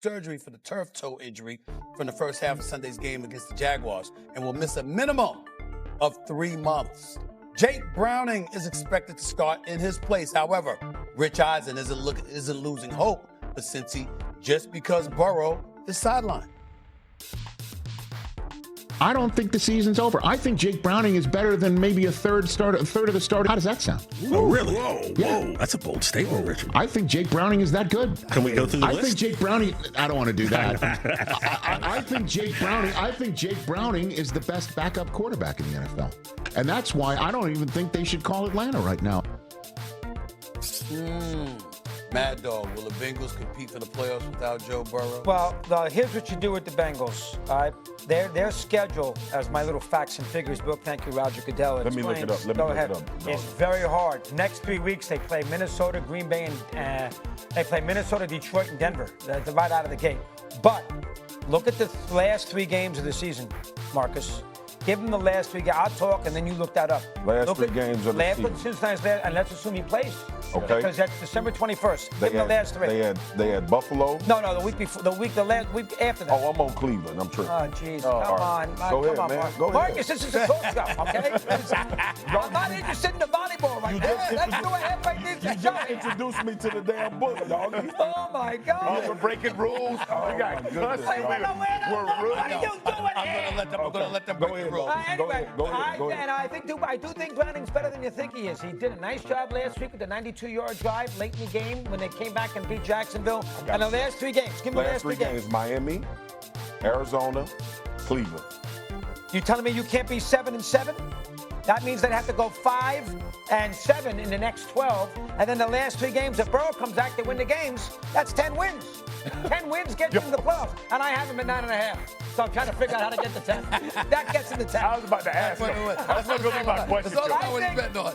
surgery for the turf toe injury from the first half of Sunday's game against the Jaguars and will miss a minimum of 3 months. Jake Browning is expected to start in his place. However, Rich Eisen isn't losing hope for Cincy just because Burrow is sidelined. I don't think the season's over. I think Jake Browning is better than maybe a third of the starter. How does that sound? Oh, really? Yeah. That's a bold statement, Richard. I think Jake Browning is that good. Can we go through the list? I think Jake Browning. I don't want to do that. I think Jake Browning is the best backup quarterback in the NFL, and that's why I don't even think they should call Atlanta right now. Mad Dog, will the Bengals compete for the playoffs without Joe Burrow? Well, here's what you do with the Bengals. Their schedule, as my little facts and figures book, thank you, Roger Goodell. Let me look it up. Go ahead. It's very hard. Next 3 weeks, they play Minnesota, Green Bay, and they play Minnesota, Detroit, and Denver. They're right out of the gate. But look at the last 3 games of the season, Marcus. Give him the last 3 games. I'll talk, and then you look that up. Last 3 games of the season. Cincinnati's last, and let's assume he plays. Okay. Because that's December 21st. Give him the last 3. They had Buffalo. No, the week before, the last week after that. Oh, I'm on Cleveland. I'm tripping. Oh, jeez. Come on. Go ahead, man. Marcus. Go ahead. Marcus, this is a talk show, okay? I'm not interested in the volleyball right now. Let's do a halfway You distance. just introduced me to the damn book, dog. Oh, my God. We're breaking rules. Wait, what are you doing here? I'm gonna let them Go break ahead, the rules. Anyway, Go ahead. I do think Browning's better than you think he is. He did a nice job last week with the 92-yard drive late in the game when they came back and beat Jacksonville. And the last 3 games. Give me the last 3 games. Miami, Arizona, Cleveland. You telling me you can't be 7-7? That means they'd have to go 5-7 in the next 12. And then the last 3 games, if Burrow comes back, they win the games. That's 10 wins. 10 wins gets them in the playoffs. And I have him at 9.5. So I'm trying to figure out how to get to 10. That gets him to 10. I was about to ask him. That's going to be my question.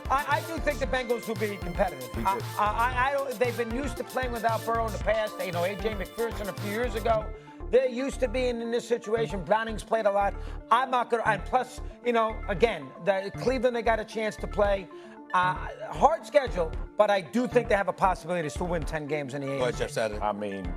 I do think the Bengals will be competitive. They've been used to playing without Burrow in the past. You know, A.J. McPherson a few years ago. They're used to being in this situation. Browning's played a lot. I'm not going to. And plus, you know, again, Cleveland, they got a chance to play. Hard schedule, but I do think they have a possibility to still win 10 games in the Go ahead, AFC. Jeff Saturday. I mean,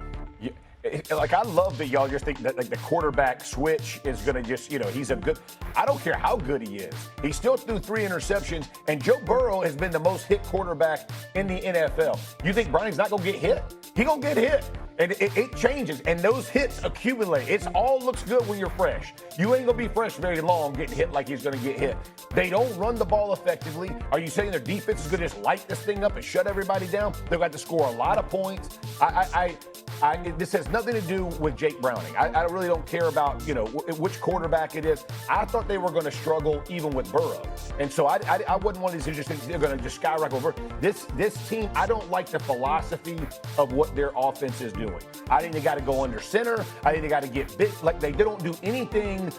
I love that y'all just think that like the quarterback switch is going to just, he's a good. I don't care how good he is. He still threw 3 interceptions, and Joe Burrow has been the most hit quarterback in the NFL. You think Browning's not going to get hit? He going to get hit. And it changes, and those hits accumulate. It all looks good when you're fresh. You ain't going to be fresh very long getting hit like he's going to get hit. They don't run the ball effectively. Are you saying their defense is going to just light this thing up and shut everybody down? They've got to score a lot of points. This has nothing to do with Jake Browning. I really don't care about, which quarterback it is. I thought they were going to struggle even with Burrow. And so I wouldn't want to just think they're going to just skyrocket over. This team, I don't like the philosophy of what their offense is doing. I think they got to go under center. I think they got to get bit. Like they don't do anything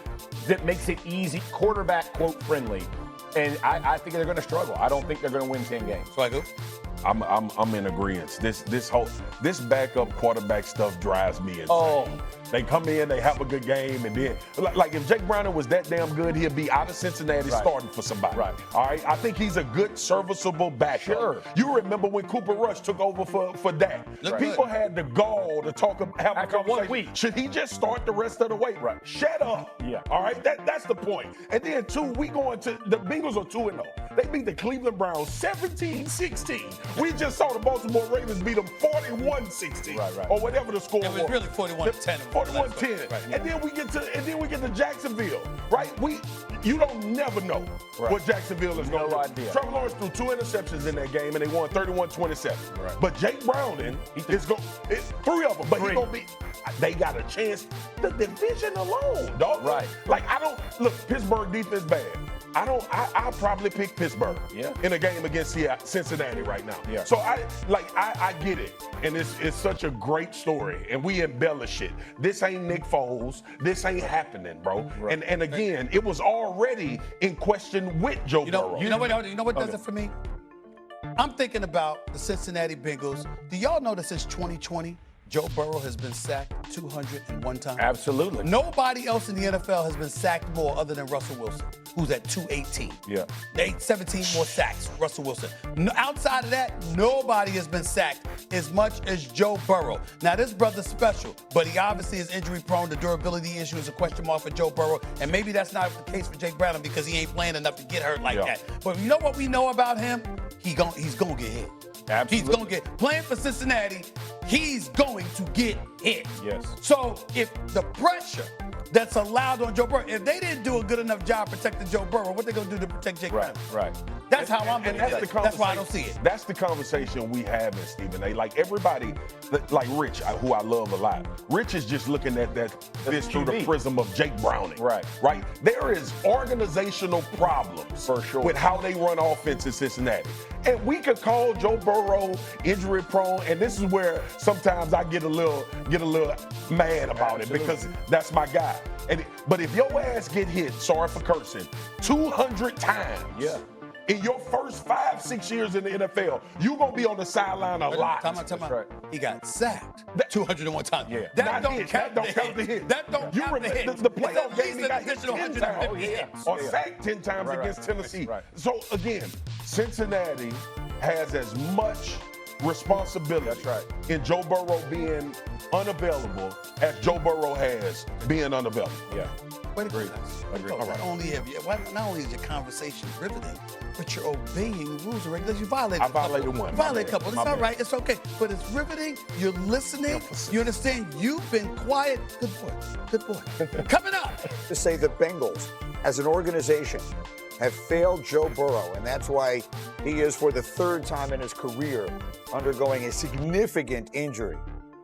that makes it easy, quarterback, quote, friendly. And I think they're going to struggle. I don't think they're going to win 10 games. So I go. I'm in agreement. This backup quarterback stuff drives me insane. They come in, they have a good game, and then like if Jake Browning was that damn good, he'd be out of Cincinnati starting for somebody. Right. All right. I think he's a good, serviceable backup. Sure. You remember when Cooper Rush took over for Dak? Right. People had the gall to have a After 1 conversation. week. Should he just start the rest of the way? Right. Shut up. Yeah. All right. That's the point. And then 2, we going to the Bengals are 2-0. They beat the Cleveland Browns 17-16. We just saw the Baltimore Ravens beat them 41-16. Right. Or whatever the score was. It was really 41-10. 41-10. Right. And then we get to Jacksonville. Right? You don't never know what Jacksonville is going to do. No idea. Trevor Lawrence threw 2 interceptions in that game and they won 31-27. Right. But Jake Browning it's 3 of them, but he's going to be they got a chance. The division alone, dog. Right. Like Pittsburgh defense bad. I'll probably pick Pittsburgh in a game against Cincinnati right now. Yeah. So I get it. And it's such a great story. And we embellish it. This ain't Nick Foles. This ain't happening, bro. Right. And again, it was already in question with Joe Burrow. You know what does it for me? I'm thinking about the Cincinnati Bengals. Do y'all know that since 2020, Joe Burrow has been sacked 201 times? Absolutely. Nobody else in the NFL has been sacked more other than Russell Wilson. who's at 218. Yeah. 17 more sacks, Russell Wilson. No, outside of that, nobody has been sacked as much as Joe Burrow. Now, this brother's special, but he obviously is injury prone. The durability issue is a question mark for Joe Burrow, and maybe that's not the case for Jake Browning because he ain't playing enough to get hurt like that. But you know what we know about him? He's gonna get hit. Absolutely. He's going to get, playing for Cincinnati, he's going to get hit. Yes. So if the pressure that's allowed on Joe Burrow, if they didn't do a good enough job protecting Joe Burrow, what they going to do to protect Jake Brown? Right. That's how I'm looking at it. That's why I don't see it. That's the conversation we have in Stephen A. Like everybody, like Rich, who I love a lot. Rich is just looking at this through the prism of Jake Browning. Right. There is organizational problems for sure with how they run offense in Cincinnati. And we could call Joe Burrow injury prone, and this is where sometimes I get a little mad about it because that's my guy. But if your ass get hit, sorry for cursing, 200 times. In your first 5-6 years in the NFL, you're going to be on the sideline a lot. Time out. He got sacked 201 times. That don't count the hit. That don't count the hit. The playoff game, he got hit 10 150 times. hits. Or sacked 10 times against Tennessee. So, again, Cincinnati has as much responsibility in Joe Burrow being unavailable as Joe Burrow has being unavailable. Agreed. Not only is your conversation riveting, but you're obeying rules and regulations. You violated I violated one. You violated a couple. It's all right. It's okay. But it's riveting. You're listening. You understand. You've been quiet. Good boy. Coming up. To say the Bengals, as an organization, have failed Joe Burrow, and that's why he is, for the third time in his career, undergoing a significant injury.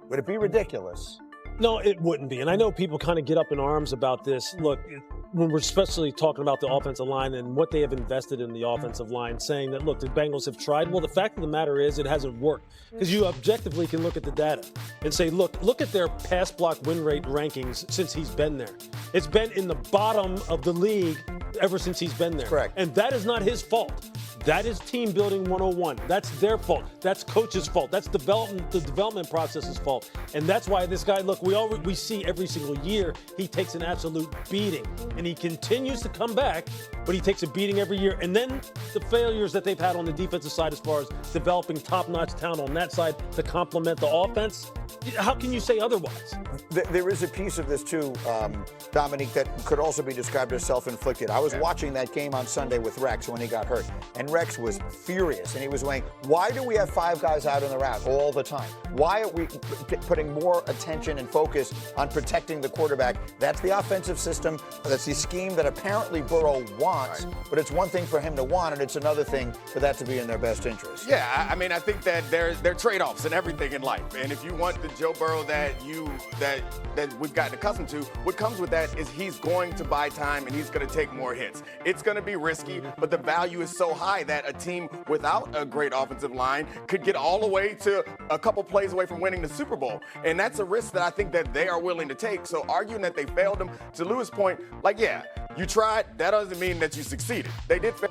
Would it be ridiculous? No, it wouldn't be. And I know people kind of get up in arms about this. Look, when we're especially talking about the offensive line and what they have invested in the offensive line, saying that, look, the Bengals have tried. Well, the fact of the matter is it hasn't worked because you objectively can look at the data and say, look at their pass block win rate rankings since he's been there. It's been in the bottom of the league ever since he's been there. Correct. And that is not his fault. That is team building 101. That's their fault. That's coach's fault. That's the development process's fault. And that's why this guy, look, we see every single year he takes an absolute beating. And he continues to come back, but he takes a beating every year. And then the failures that they've had on the defensive side as far as developing top-notch talent on that side to complement the offense, how can you say otherwise? There is a piece of this, too, Dominique, that could also be described as self-inflicted. I was watching that game on Sunday with Rex when he got hurt, and Rex was furious, and he was saying, why do we have 5 guys out on the route all the time? Why are we putting more attention and focus on protecting the quarterback? That's the offensive system. That's the scheme that apparently Burrow wants, but it's one thing for him to want, and it's another thing for that to be in their best interest. Yeah, I mean, I think that there are trade-offs in everything in life, and if you want the Joe Burrow that we've gotten accustomed to, what comes with that is he's going to buy time and he's going to take more hits. It's going to be risky, but the value is so high that a team without a great offensive line could get all the way to a couple plays away from winning the Super Bowl. And that's a risk that I think that they are willing to take. So arguing that they failed him, to Lewis' point, like, yeah, you tried, that doesn't mean that you succeeded. They did fail.